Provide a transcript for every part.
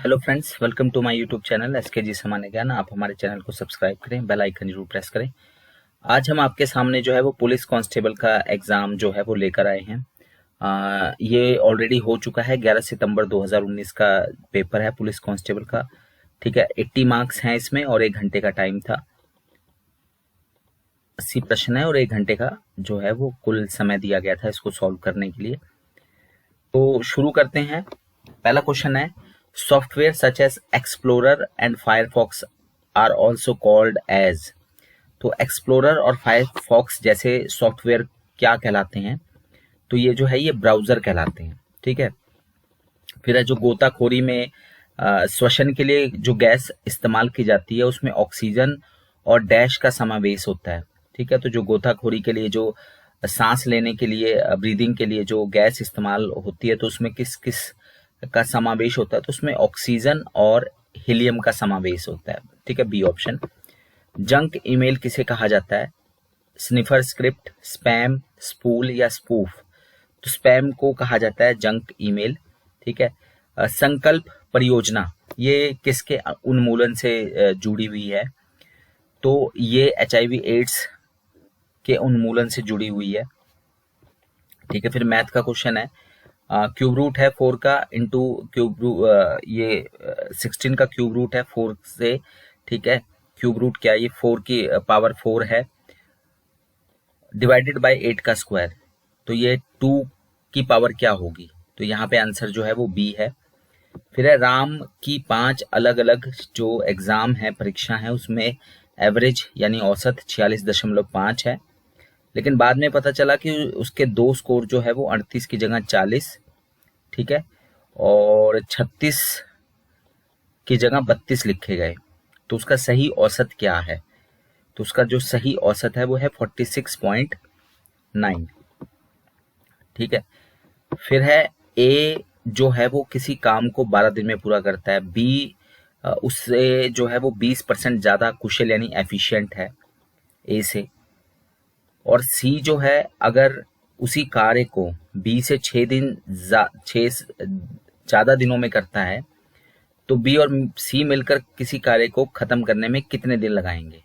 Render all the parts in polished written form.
Hello friends, welcome to my YouTube channel SK सामान्य ज्ञान। आप हमारे चैनल को सब्सक्राइब करें, बेल आइकन जरूर प्रेस करें। आज हम आपके सामने जो है वो पुलिस कांस्टेबल का एग्ज़ाम जो है वो लेकर आए हैं। ये ऑलरेडी हो चुका है। 11 सितंबर 2019 का पेपर है पुलिस कांस्टेबल का। ठीक है, 80 मार्क्स हैं इसमें और 1 घंटे का टाइम था। 80 प्रश्न है और 1 घंटे का जो है वो कुल समय दिया गया था इसको सॉल्व करने के लिए। तो शुरू करते हैं। पहला क्वेश्चन है, software such as Explorer and Firefox are also called as. तो एक्सप्लोरर और फायरफॉक्स जैसे सॉफ्टवेयर क्या कहलाते हैं? तो ये जो है ये ब्राउजर कहलाते हैं। ठीक है। फिर है जो गोताखोरी में श्वसन के लिए जो गैस इस्तेमाल की जाती है उसमें ऑक्सीजन और डैश का समावेश होता है। ठीक है, तो जो गोताखोरी के लिए जो सांस लेने के लिए ब्रीदिंग के लिए जो गैस इस्तेमाल होती है तो उसमें किस किस का समावेश होता है? तो उसमें ऑक्सीजन और हीलियम का समावेश होता है। ठीक है, बी ऑप्शन। जंक ईमेल किसे कहा जाता है? स्निफर स्क्रिप्ट, स्पैम, स्पूल या स्पूफ? तो स्पैम को कहा जाता है जंक ईमेल। ठीक है। संकल्प परियोजना ये किसके उन्मूलन से जुड़ी हुई है? तो ये HIV एड्स के उन्मूलन से जुड़ी हुई है। ठीक है। फिर मैथ का क्वेश्चन है, क्यूब रूट है 4 का इंटू क्यूब रूट, ये 16 का क्यूब रूट है 4 से। ठीक है, क्यूब रूट क्या है? ये 4 की पावर 4 है डिवाइडेड बाय 8 का स्क्वायर। तो ये 2 की पावर क्या होगी? तो यहाँ पे आंसर जो है वो बी है। फिर है राम की 5 अलग अलग जो एग्जाम है, परीक्षा है, उसमें एवरेज यानी औसत 46.5 है। लेकिन बाद में पता चला कि उसके 2 स्कोर जो है वो 38 की जगह 40, ठीक है, और 36 की जगह 32 लिखे गए। तो उसका सही औसत क्या है? तो उसका जो सही औसत है वो है 46.9। ठीक है। फिर है ए जो है वो किसी काम को 12 दिन में पूरा करता है। बी उससे जो है वो 20% ज्यादा कुशल यानी एफिशिएंट है ए से। और सी जो है अगर उसी कार्य को बी से 6 ज्यादा दिनों में करता है तो बी और सी मिलकर किसी कार्य को खत्म करने में कितने दिन लगाएंगे?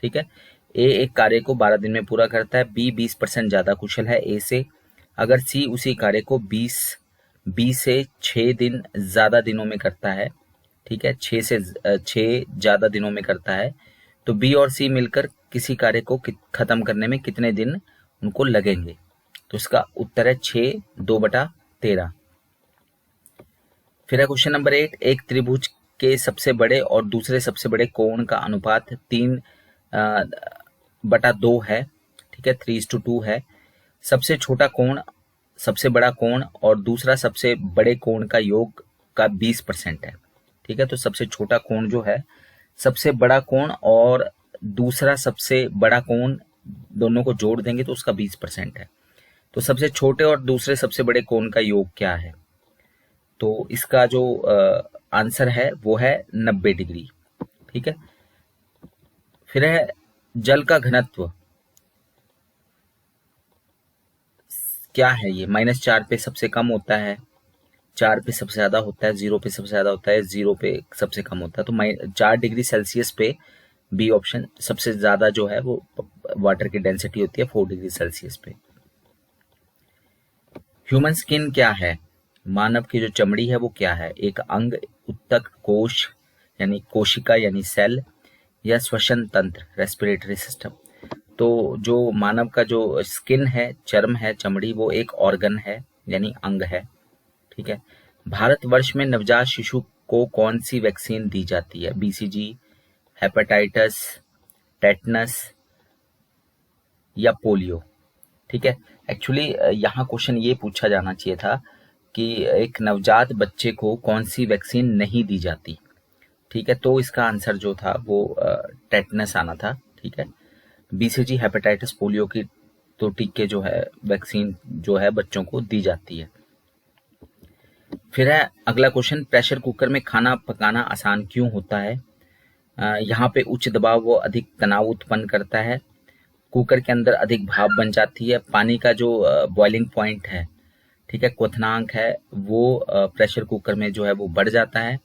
ठीक है। ए एक कार्य को 12 दिन में पूरा करता है, बी 20% ज्यादा कुशल है ए से। अगर सी उसी कार्य को 20 से 6 दिन ज्यादा दिनों में करता है, ठीक है, 6 ज्यादा दिनों में करता है, तो बी और सी मिलकर किसी कार्य को खत्म करने में कितने दिन उनको लगेंगे? तो इसका उत्तर है 6 2/13। फिर है क्वेश्चन नंबर 8, एक त्रिभुज के सबसे बड़े और दूसरे सबसे बड़े कोण का अनुपात 3/2 है। ठीक है, 3:2 है। सबसे छोटा कोण, सबसे बड़ा कोण और दूसरा सबसे बड़े कोण का योग का 20% है। ठीक है, तो सबसे छोटा कोण जो है, सबसे बड़ा कोण और दूसरा सबसे बड़ा कोण दोनों को जोड़ देंगे तो उसका 20% है। तो सबसे छोटे और दूसरे सबसे बड़े कोण का योग क्या है? तो इसका जो आंसर है वो है 90 डिग्री। ठीक है। फिर है जल का घनत्व क्या है? ये -4 पे सबसे कम होता है, 4 पे सबसे ज्यादा होता है, 0 पे सबसे ज्यादा होता है, 0 पे सबसे कम होता है। तो 4 डिग्री सेल्सियस पे बी ऑप्शन सबसे ज्यादा जो है वो वाटर की डेंसिटी होती है 4 डिग्री सेल्सियस पे। ह्यूमन स्किन क्या है? मानव की जो चमड़ी है वो क्या है? एक अंग, उत्तक, कोश यानी कोशिका यानी सेल, या श्वसन तंत्र रेस्पिरेटरी सिस्टम? तो जो मानव का जो स्किन है, चर्म है, चमड़ी, वो एक ऑर्गन है यानी अंग है। ठीक है। भारतवर्ष में नवजात शिशु को कौन सी वैक्सीन दी जाती है? BCG, हेपेटाइटिस, टेटनस या पोलियो? ठीक है। एक्चुअली यहाँ क्वेश्चन ये पूछा जाना चाहिए था कि एक नवजात बच्चे को कौन सी वैक्सीन नहीं दी जाती। ठीक है, तो इसका आंसर जो था वो टेटनस आना था। ठीक है। BCG, हेपेटाइटिस, पोलियो की तो टीके जो है वैक्सीन जो है बच्चों को दी जाती है। फिर है अगला क्वेश्चन, प्रेशर कुकर में खाना पकाना आसान क्यों होता है? यहाँ पे उच्च दबाव वो अधिक तनाव उत्पन्न करता है, कुकर के अंदर अधिक भाप बन जाती है, पानी का जो बॉइलिंग पॉइंट है, ठीक है, क्वथनांक है, वो प्रेशर कुकर में जो है वो बढ़ जाता है,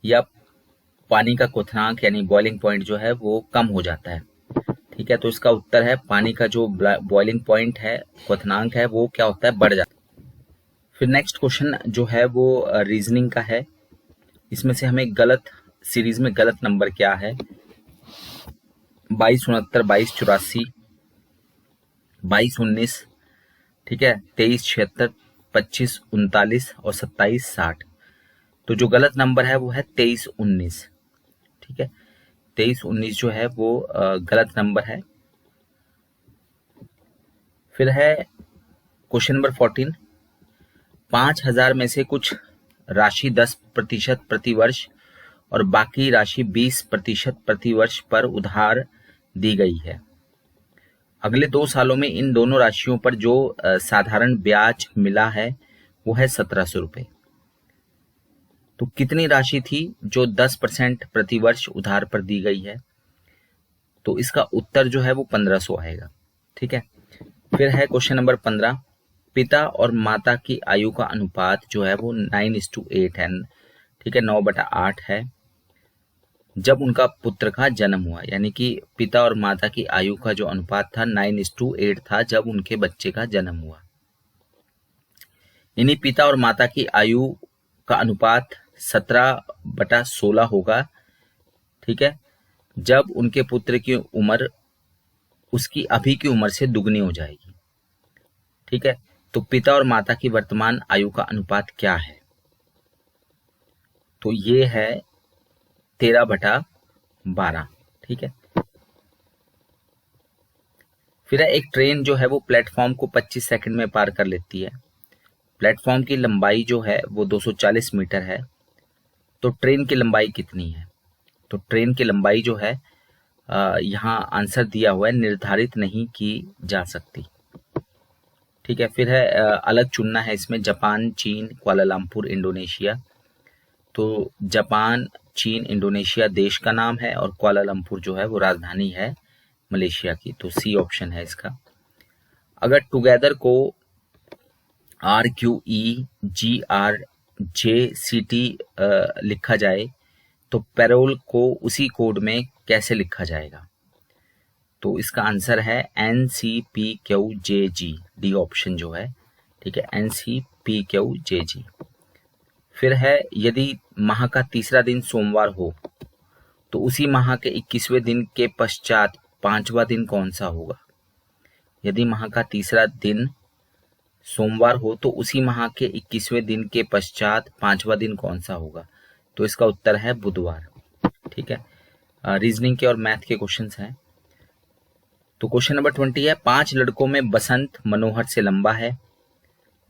या पानी का क्वथनांक यानी बॉइलिंग पॉइंट जो है वो कम हो जाता है। ठीक है, तो इसका उत्तर है पानी का जो बॉइलिंग पॉइंट है, क्वथनांक है, वो क्या होता है, बढ़ जाता है। फिर नेक्स्ट क्वेश्चन जो है वो रीजनिंग का है। इसमें से हमें गलत सीरीज में गलत नंबर क्या है, 2269, 2284, 2219, ठीक है, 2376, 2539 और 2760। तो जो गलत नंबर है वो है 2319। ठीक है, 2319 जो है वो गलत नंबर है। फिर है क्वेश्चन नंबर 14, 5000 में से कुछ राशि 10% प्रति वर्ष और बाकी राशि 20% प्रति वर्ष पर उधार दी गई है। अगले 2 सालों में इन दोनों राशियों पर जो साधारण ब्याज मिला है वो है 1700 रुपये। तो कितनी राशि थी जो 10% प्रति वर्ष उधार पर दी गई है? तो इसका उत्तर जो है वो 1500 आएगा। ठीक है, फिर है क्वेश्चन नंबर 15, पिता और माता की आयु का अनुपात जो है वो 9:8 है। ठीक है, 9/8 है जब उनका पुत्र का जन्म हुआ, यानी कि पिता और माता की आयु का जो अनुपात था 9:8 था जब उनके बच्चे का जन्म हुआ। यानी पिता और माता की आयु का अनुपात 17/16 होगा। ठीक है, जब उनके पुत्र की उम्र उसकी अभी की उम्र से दुगनी हो जाएगी। ठीक है, तो पिता और माता की वर्तमान आयु का अनुपात क्या है? तो ये है 13/12। ठीक है, फिर है एक ट्रेन जो है वो प्लेटफॉर्म को 25 सेकंड में पार कर लेती है। प्लेटफॉर्म की लंबाई जो है वो 240 मीटर है। तो ट्रेन की लंबाई कितनी है? तो ट्रेन की लंबाई जो है यहाँ आंसर दिया हुआ है, निर्धारित नहीं की जा सकती। ठीक है, फिर है अलग चुनना है इसमें, जापान, चीन, कुआलालंपुर, इंडोनेशिया। तो जापान, चीन, इंडोनेशिया देश का नाम है और कुआलालंपुर जो है वो राजधानी है मलेशिया की। तो सी ऑप्शन है इसका। अगर टुगेदर को RQEGRJCT लिखा जाए तो पैरोल को उसी कोड में कैसे लिखा जाएगा? तो इसका आंसर है NCPQJG, डी ऑप्शन जो है। ठीक है, NCPQJG। फिर है यदि माह का तीसरा दिन सोमवार हो तो उसी माह के 21वें दिन के पश्चात 5वां दिन कौन सा होगा? यदि माह का तीसरा दिन सोमवार हो तो उसी माह के 21वें दिन के पश्चात 5वां दिन कौन सा होगा? तो इसका उत्तर है बुधवार। ठीक है, रीजनिंग के और मैथ के क्वेश्चंस हैं। तो क्वेश्चन नंबर 20 है, 5 लड़कों में बसंत मनोहर से लंबा है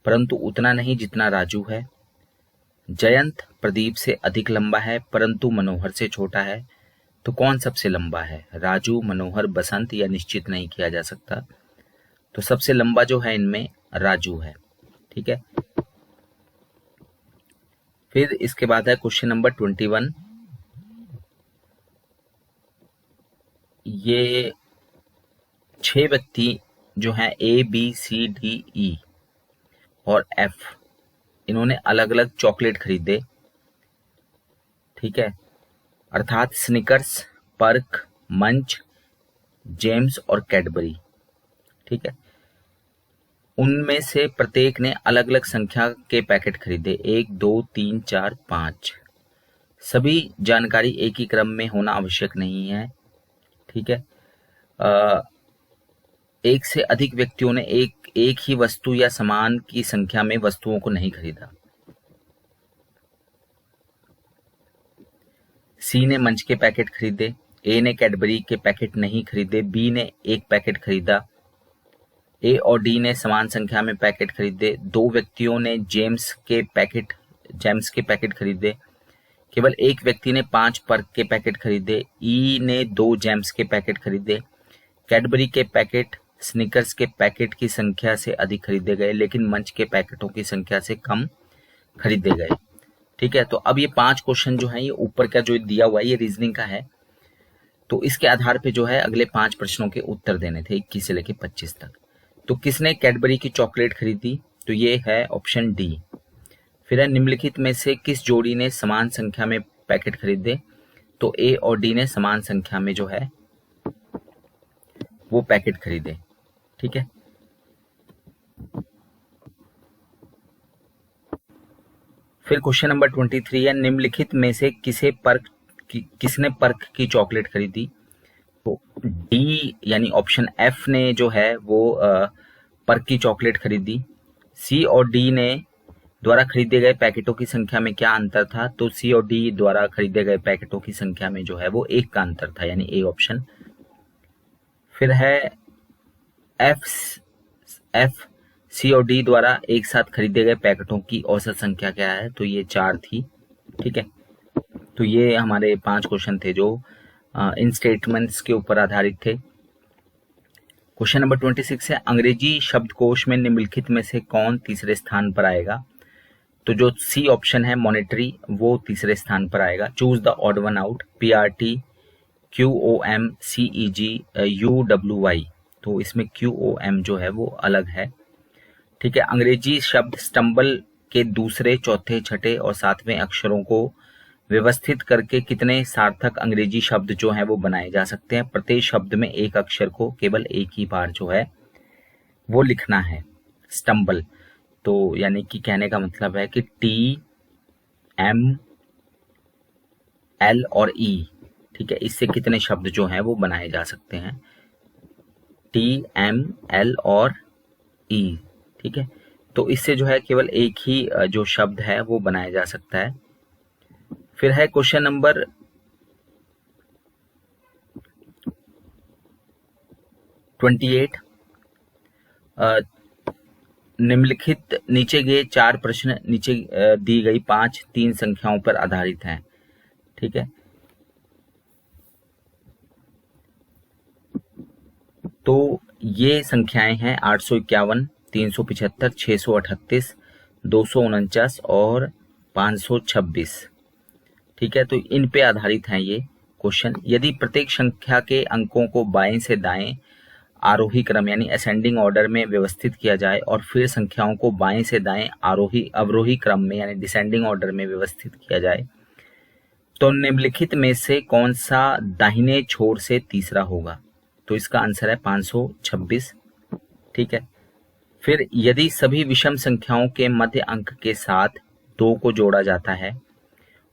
परंतु उतना नहीं जितना राजू है। जयंत प्रदीप से अधिक लंबा है परंतु मनोहर से छोटा है। तो कौन सबसे लंबा है? राजू, मनोहर, बसंत, या निश्चित नहीं किया जा सकता। तो सबसे लंबा जो है इनमें राजू है। ठीक है, फिर इसके बाद है क्वेश्चन नंबर 21। ये 6 व्यक्ति जो हैं ABCDE और F, इन्होंने अलग अलग चॉकलेट खरीदे। ठीक है, अर्थात स्निकर्स, पर्क, मंच, जेम्स और कैडबरी। ठीक है, उनमें से प्रत्येक ने अलग अलग संख्या के पैकेट खरीदे, 1, 2, 3, 4, 5। सभी जानकारी एक ही क्रम में होना आवश्यक नहीं है। ठीक है, एक से अधिक व्यक्तियों ने एक ही वस्तु या समान की संख्या में वस्तुओं को नहीं खरीदा। सी ने मंच के पैकेट खरीदे, ए ने कैडबरी के पैकेट नहीं खरीदे, बी ने एक पैकेट खरीदा। ए और डी ने समान संख्या में पैकेट खरीदे। 2 व्यक्तियों ने जेम्स के पैकेट खरीदे। केवल एक व्यक्ति ने 5 पर्क के पैकेट खरीदे। ई ने 2 जेम्स के पैकेट खरीदे। कैडबरी के पैकेट स्निकर्स के पैकेट की संख्या से अधिक खरीदे गए लेकिन मंच के पैकेटों की संख्या से कम खरीदे गए। ठीक है, तो अब ये 5 क्वेश्चन जो है ये ऊपर का जो दिया हुआ है ये रीजनिंग का है। तो इसके आधार पे जो है अगले 5 प्रश्नों के उत्तर देने थे 21 से लेकर 25 तक। तो किसने कैडबरी की चॉकलेट खरीदी? तो ये है ऑप्शन डी। फिर है निम्नलिखित में से किस जोड़ी ने समान संख्या में पैकेट खरीदे, तो ए और डी ने समान संख्या में जो है वो पैकेट खरीदे। ठीक है, फिर क्वेश्चन नंबर 23 है, निम्नलिखित में से किसने पर्क की चॉकलेट खरीदी? तो डी यानी ऑप्शन एफ ने जो है वो पर्क की चॉकलेट खरीदी। सी और डी ने द्वारा खरीदे गए पैकेटों की संख्या में क्या अंतर था? तो सी और डी द्वारा खरीदे गए पैकेटों की संख्या में जो है वो 1 का अंतर था, यानी ए ऑप्शन। फिर है एफ सी और डी द्वारा एक साथ खरीदे गए पैकेटों की औसत संख्या क्या है? तो ये 4 थी। ठीक है, तो ये हमारे 5 क्वेश्चन थे जो इन स्टेटमेंट्स के ऊपर आधारित थे। क्वेश्चन नंबर 26 है, अंग्रेजी शब्दकोश में निम्नलिखित में से कौन तीसरे स्थान पर आएगा? तो जो सी ऑप्शन है मॉनेटरी, वो तीसरे स्थान पर आएगा। Choose the odd one out, PRT QOM CEG UWY, तो इसमें QOM जो है वो अलग है। ठीक है, अंग्रेजी शब्द स्टम्बल के दूसरे, चौथे, छठे और सातवें अक्षरों को व्यवस्थित करके कितने सार्थक अंग्रेजी शब्द जो हैं वो बनाए जा सकते हैं? प्रत्येक शब्द में एक अक्षर को केवल एक ही बार जो है वो लिखना है। स्टम्बल तो यानी कि कहने का मतलब है कि T M L और E, ठीक है, इससे कितने शब्द जो हैं वो बनाए जा सकते हैं? T M L और E, ठीक है, तो इससे जो है केवल एक ही जो शब्द है वो बनाया जा सकता है। फिर है क्वेश्चन नंबर 28, निम्नलिखित नीचे गए 4 प्रश्न नीचे दी गई 5 3 संख्याओं पर आधारित हैं। ठीक है, तो ये संख्याएं हैं 851, 375, 638, 249 और 526। ठीक है, तो इन पे आधारित हैं ये क्वेश्चन। यदि प्रत्येक संख्या के अंकों को बाएं से दाएं आरोही क्रम यानी असेंडिंग ऑर्डर में व्यवस्थित किया जाए और फिर संख्याओं को बाएं से दाएं अवरोही क्रम में यानी डिसेंडिंग ऑर्डर में व्यवस्थित किया जाए, तो निम्नलिखित में से कौन सा दाहिने छोर से तीसरा होगा? तो इसका आंसर है 526। ठीक है, फिर यदि सभी विषम संख्याओं के मध्य अंक के साथ 2 को जोड़ा जाता है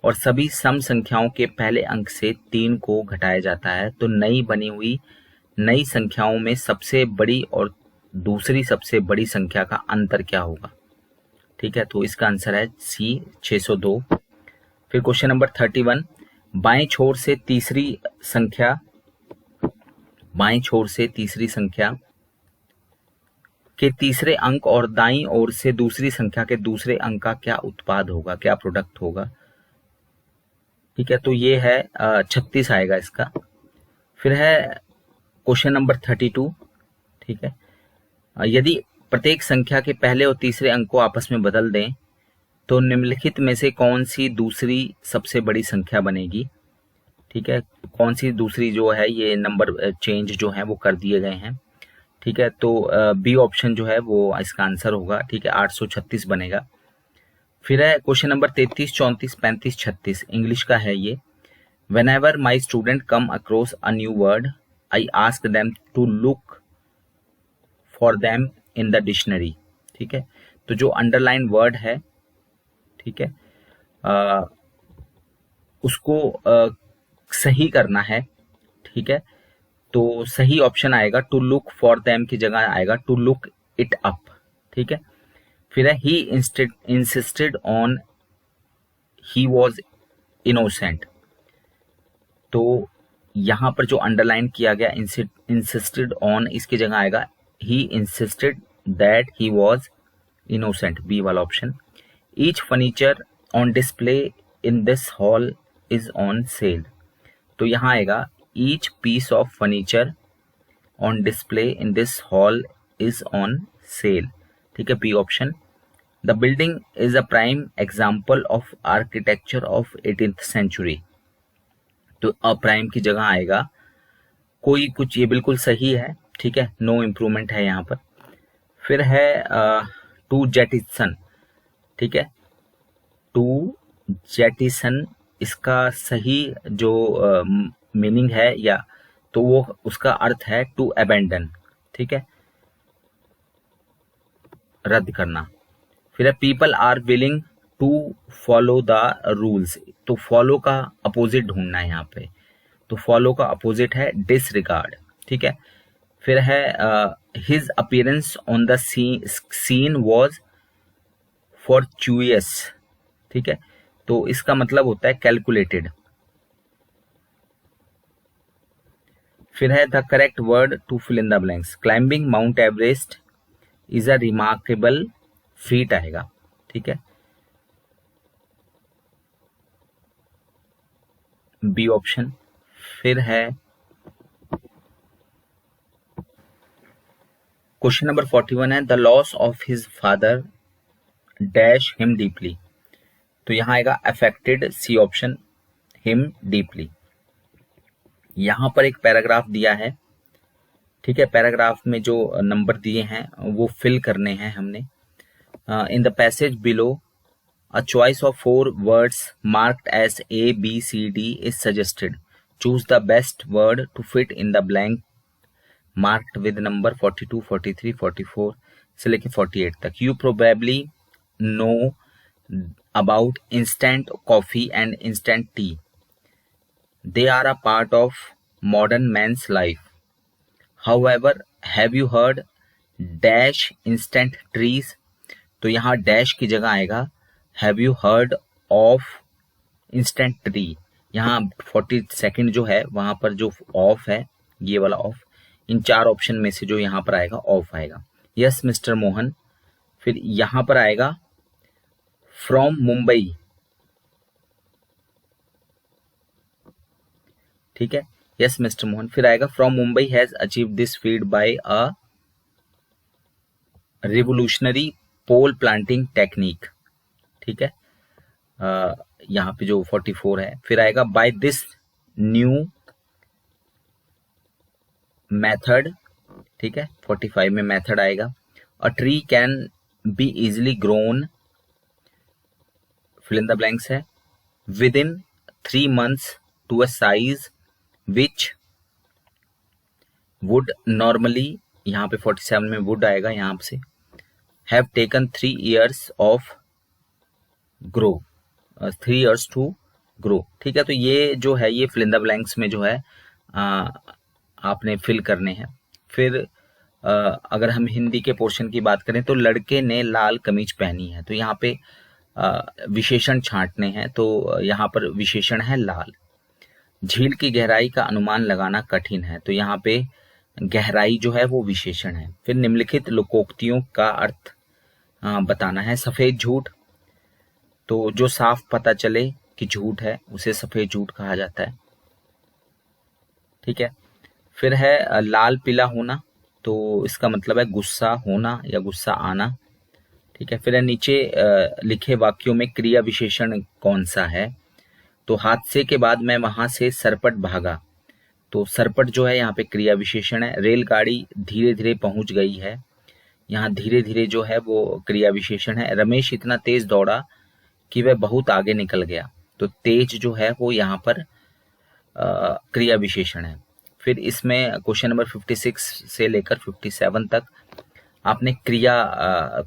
और सभी सम संख्याओं के पहले अंक से 3 को घटाया जाता है, तो नई बनी हुई नई संख्याओं में सबसे बड़ी और दूसरी सबसे बड़ी संख्या का अंतर क्या होगा? ठीक है, तो इसका आंसर है सी 602। फिर क्वेश्चन नंबर 31, बाएं छोर से तीसरी संख्या के तीसरे अंक और दाईं ओर से दूसरी संख्या के दूसरे अंक का क्या उत्पाद होगा, क्या प्रोडक्ट होगा? ठीक है, तो ये है 36 आएगा इसका। फिर है क्वेश्चन नंबर 32। ठीक है, यदि प्रत्येक संख्या के पहले और तीसरे अंक को आपस में बदल दें तो निम्नलिखित में से कौन सी दूसरी सबसे बड़ी संख्या बनेगी? ठीक है, कौन सी दूसरी जो है ये नंबर चेंज जो है वो कर दिए गए हैं। ठीक है, तो बी ऑप्शन जो है वो इसका आंसर होगा। ठीक है, 836 बनेगा। फिर है क्वेश्चन नंबर 33, 34, 35, 36, इंग्लिश का है ये। Whenever my student come across a new word, I ask them to look for them in the dictionary। ठीक है, तो जो अंडरलाइन वर्ड है, ठीक है, उसको सही करना है। ठीक है, तो सही ऑप्शन आएगा टू लुक फॉर देम की जगह आएगा टू लुक इट अप। ठीक है, फिर है he insisted on he was innocent, तो यहां पर जो अंडरलाइन किया गया इंसिस्टेड ऑन, इसकी जगह आएगा he insisted that he was innocent, B वाला option. Each furniture on display in this hall is on sale, तो यहां आएगा each piece of furniture on display in this hall is on sale. ठीक है, B option. The building is a prime example of architecture of 18th century, तो a prime की जगह आएगा कोई कुछ, ये बिल्कुल सही है। ठीक है, नो इम्प्रूवमेंट है यहाँ पर। फिर है टू जेटिसन। ठीक है, टू जेटिसन इसका सही जो मीनिंग है या तो वो उसका अर्थ है टू अबेंडन, ठीक है, रद्द करना। फिर है people are willing to follow the rules, तो फॉलो का अपोजिट ढूंढना है यहाँ पे, तो फॉलो का अपोजिट है डिसरिगार्ड, ठीक है। फिर है his appearance on the scene was fortuitous, ठीक है, तो इसका मतलब होता है कैलकुलेटेड। फिर है the correct word to fill in the blanks, climbing Mount Everest is a remarkable feat आएगा, ठीक है, बी ऑप्शन। फिर है क्वेश्चन नंबर 41 है the loss of his father dash him deeply, तो यहां आएगा affected, C option, him deeply. यहां पर एक पैराग्राफ दिया है, ठीक है, पैराग्राफ में जो नंबर दिए हैं वो फिल करने हैं हमने। In the passage below a choice of 4 words marked as A, B, C, D is suggested. Choose the best word to fit in the blank marked with number 42, 43, 44 से लेके 48 तक। You probably know about instant coffee and instant tea. They are a part of modern man's life. However, have you heard dash instant trees? तो यहाँ dash की जगह आएगा have you heard of instant tree. यहाँ 42 जो है वहां पर जो ऑफ है, ये वाला ऑफ, इन 4 ऑप्शन में से जो यहाँ पर आएगा ऑफ आएगा। Yes mister Mohan. फिर यहाँ पर आएगा फ्रॉम मुंबई, ठीक है, यस मिस्टर मोहन। फिर आएगा from Mumbai has achieve this field by a revolutionary pole planting technique, ठीक है, यहाँ पे जो 44 है। फिर आएगा बाय दिस न्यू मेथड, ठीक है, 45 में मेथड आएगा। A tree can be easily grown, fill in the blanks है, with in 3 months to a size which would normally, यहाँ पे 47 में वुड आएगा, यहाँ से have taken 3 years of grow, 3 years to grow, ठीक है। तो ये जो है ये फिल इन द ब्लैंक्स में जो है आपने फिल करने हैं। फिर अगर हम हिंदी के पोर्शन की बात करें तो लड़के ने लाल कमीज पहनी है, तो यहाँ पे विशेषण छांटने हैं, तो यहाँ पर विशेषण है लाल। झील की गहराई का अनुमान लगाना कठिन है, तो यहाँ पे गहराई जो है वो विशेषण है। फिर निम्नलिखित लोकोक्तियों का अर्थ बताना है। सफेद झूठ, तो जो साफ पता चले कि झूठ है उसे सफेद झूठ कहा जाता है, ठीक है। फिर है लाल पीला होना, तो इसका मतलब है गुस्सा होना या गुस्सा आना, ठीक है। फिर है नीचे लिखे वाक्यों में क्रिया विशेषण कौन सा है, तो हादसे के बाद मैं वहां से सरपट भागा, तो सरपट जो है यहाँ पे क्रिया विशेषण है। रेलगाड़ी धीरे धीरे पहुंच गई है, यहाँ धीरे धीरे जो है वो क्रिया विशेषण है। रमेश इतना तेज दौड़ा कि वह बहुत आगे निकल गया, तो तेज जो है वो यहाँ पर क्रिया विशेषण है। फिर इसमें क्वेश्चन नंबर 56 से लेकर 57 तक आपने क्रिया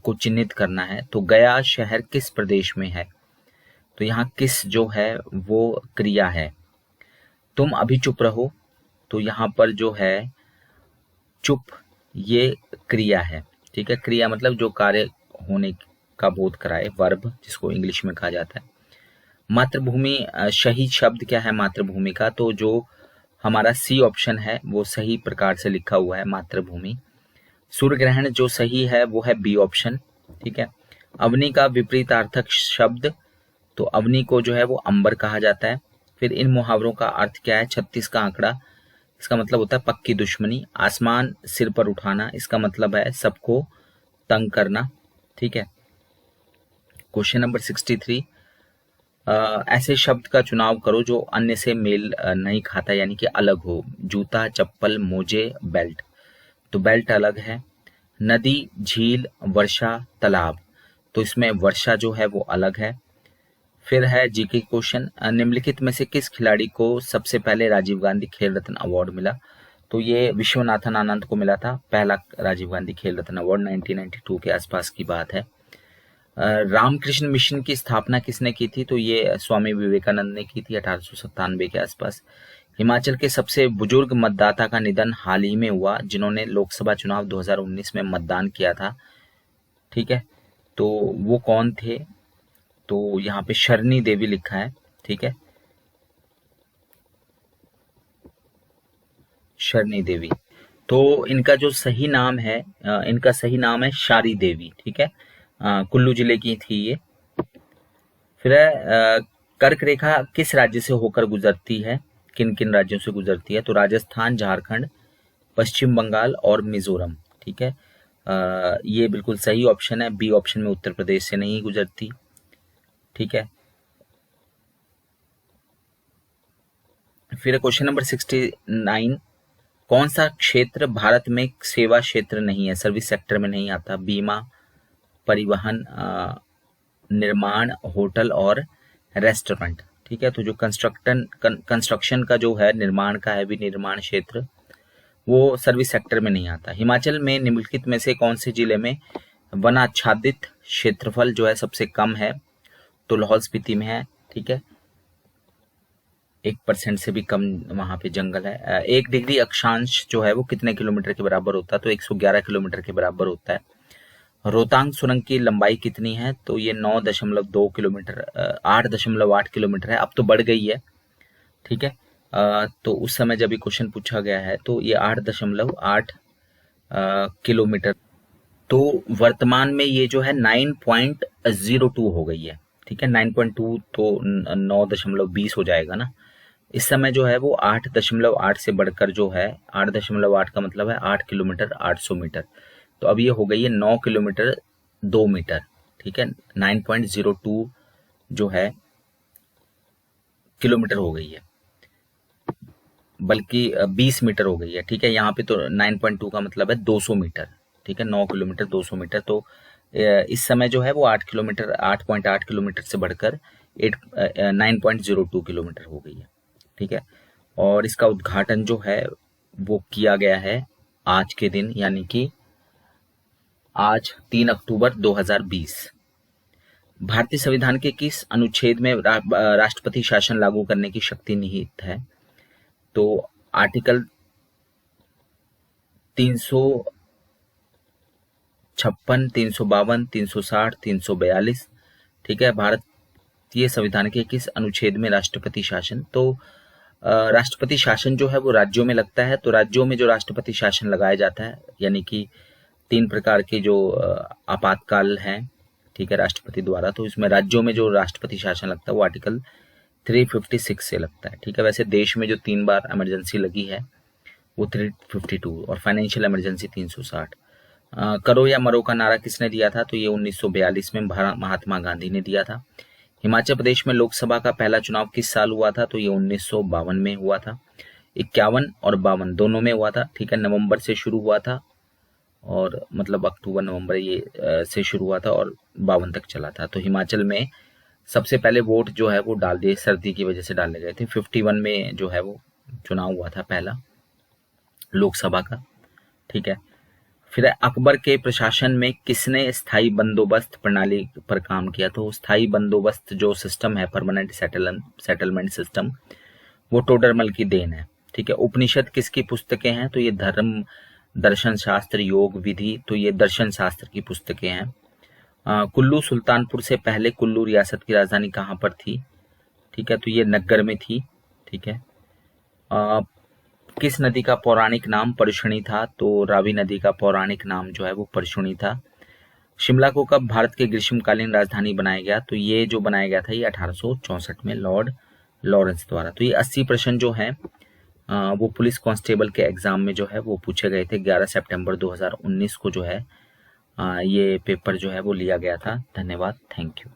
को चिन्हित करना है। तो गया शहर किस प्रदेश में है, तो यहाँ किस जो है वो क्रिया है। तुम अभी चुप रहो, तो यहाँ पर जो है चुप ये क्रिया है, ठीक है। क्रिया मतलब जो कार्य होने का बोध कराए, वर्ब जिसको इंग्लिश में कहा जाता है। मातृभूमि सही शब्द क्या है मातृभूमि का, तो जो हमारा सी ऑप्शन है वो सही प्रकार से लिखा हुआ है मातृभूमि। सूर्य ग्रहण जो सही है वो है बी ऑप्शन, ठीक है। अवनी का विपरीतार्थक शब्द, तो अवनी को जो है वो अंबर कहा जाता है। फिर इन मुहावरों का अर्थ क्या है, 36 का आंकड़ा, इसका मतलब होता है पक्की दुश्मनी। आसमान सिर पर उठाना, इसका मतलब है सबको तंग करना, ठीक है। क्वेश्चन नंबर 63, ऐसे शब्द का चुनाव करो जो अन्य से मेल नहीं खाता यानी कि अलग हो। जूता, चप्पल, मोजे, बेल्ट, तो बेल्ट अलग है। नदी, झील, वर्षा, तालाब, तो इसमें वर्षा जो है वो अलग है। फिर है जीके क्वेश्चन, निम्नलिखित में से किस खिलाड़ी को सबसे पहले राजीव गांधी खेल रत्न अवार्ड मिला? तो ये विश्वनाथन आनंद को मिला था पहला राजीव गांधी खेल रत्न अवार्ड, 1992 के आसपास की बात है। रामकृष्ण मिशन की स्थापना किसने की थी? तो ये स्वामी विवेकानंद ने की थी 1897 के आसपास। हिमाचल के सबसे बुजुर्ग मतदाता का निधन हाल ही में हुआ जिन्होंने लोकसभा चुनाव 2019 में मतदान किया था, ठीक है, तो वो कौन थे? तो यहाँ पे शरणी देवी लिखा है, ठीक है, शरणी देवी। तो इनका जो सही नाम है, इनका सही नाम है शारी देवी, ठीक है, कुल्लू जिले की थी ये। फिर है कर्क रेखा किस राज्य से होकर गुजरती है? किन किन राज्यों से गुजरती है? तो राजस्थान, झारखंड, पश्चिम बंगाल और मिजोरम, ठीक है। ये बिल्कुल सही ऑप्शन है, बी ऑप्शन में उत्तर प्रदेश से नहीं गुजरती, ठीक है। फिर क्वेश्चन नंबर 69, कौन सा क्षेत्र भारत में सेवा क्षेत्र नहीं है, सर्विस सेक्टर में नहीं आता? बीमा, परिवहन, निर्माण, होटल और रेस्टोरेंट, ठीक है। तो जो कंस्ट्रक्शन का जो है, निर्माण का है भी निर्माण क्षेत्र, वो सर्विस सेक्टर में नहीं आता। हिमाचल में निम्नलिखित में से कौन से जिले में वनाच्छादित क्षेत्रफल जो है सबसे कम है? तो लाहौल स्पीति में है, ठीक है, 1% से भी कम वहां पे जंगल है। 1 डिग्री अक्षांश जो है वो कितने किलोमीटर के बराबर होता है? तो 111 किलोमीटर के बराबर होता है। रोहतांग सुरंग की लंबाई कितनी है? तो ये 9.2 किलोमीटर, 8.8 किलोमीटर है, अब तो बढ़ गई है, ठीक है। तो उस समय जब ये क्वेश्चन पूछा गया है तो ये 8.8 किलोमीटर, तो वर्तमान में ये जो है 9.02 हो गई है, ठीक है। 9.2 तो 9.20 हो जाएगा ना। इस समय जो है वो 8.8 से बढ़कर जो है 8.8 का मतलब है 8 किलोमीटर 800 मीटर, तो अब ये हो गई है 9 किलोमीटर 2 मीटर, ठीक है। 9.02 जो है किलोमीटर हो गई है, बल्कि 20 मीटर हो गई है, ठीक है। यहाँ पे तो 9.2 का मतलब है 200 मीटर, ठीक है, 9 किलोमीटर 200 मीटर। तो इस समय जो है वो 8.8 किलोमीटर से बढ़कर 9.02 किलोमीटर हो गई है, ठीक है। और इसका उद्घाटन जो है वो किया गया है आज के दिन, यानी कि आज 3 अक्टूबर 2020। भारतीय संविधान के किस अनुच्छेद में राष्ट्रपति शासन लागू करने की शक्ति निहित है? तो आर्टिकल 356, 352, 360, 342, ठीक है। भारतीय संविधान के किस अनुच्छेद में राष्ट्रपति शासन? तो राष्ट्रपति शासन जो है वो राज्यों में लगता है, तो राज्यों में जो राष्ट्रपति शासन लगाया जाता है, यानी कि 3 प्रकार के जो आपातकाल हैं, ठीक है, राष्ट्रपति द्वारा, तो इसमें राज्यों में जो राष्ट्रपति शासन लगता है वो आर्टिकल 356 से लगता है, ठीक है। वैसे देश में जो 3 बार इमरजेंसी लगी है वो 352 और फाइनेंशियल इमरजेंसी 360। करो या मरो का नारा किसने दिया था? तो ये 1942 में महात्मा गांधी ने दिया था। हिमाचल प्रदेश में लोकसभा का पहला चुनाव किस साल हुआ था? तो ये 1952 में हुआ था। 51 और 52 दोनों में हुआ था, ठीक है। नवंबर से शुरू हुआ था और मतलब अक्टूबर नवंबर ये से शुरू हुआ था और 52 तक चला था। तो हिमाचल में सबसे पहले वोट जो है वो डाल दिए, सर्दी की वजह से डाले गए थे। 51 में जो है वो चुनाव हुआ था पहला लोकसभा का, ठीक है। फिर अकबर के प्रशासन में किसने स्थायी बंदोबस्त प्रणाली पर काम किया? तो स्थायी बंदोबस्त जो सिस्टम है, परमानेंट सेटलमेंट सिस्टम, वो टोडरमल की देन है, ठीक है। उपनिषद किसकी पुस्तकें हैं? तो ये धर्म, दर्शन शास्त्र, योग, विधि, तो ये दर्शन शास्त्र की पुस्तकें हैं। कुल्लू सुल्तानपुर से पहले कुल्लू रियासत की राजधानी कहाँ पर थी? ठीक है, तो ये नग्गर में थी, ठीक है। किस नदी का पौराणिक नाम परशुणी था? तो रावी नदी का पौराणिक नाम जो है वो परशुणी था। शिमला को कब भारत के ग्रीष्मकालीन राजधानी बनाया गया? तो ये जो बनाया गया था ये 1864 में लॉर्ड लॉरेंस द्वारा। तो ये 80 प्रश्न जो है वो पुलिस कांस्टेबल के एग्जाम में जो है वो पूछे गए थे। 11 सितंबर 2019 को जो है ये पेपर जो है वो लिया गया था। धन्यवाद, थैंक यू।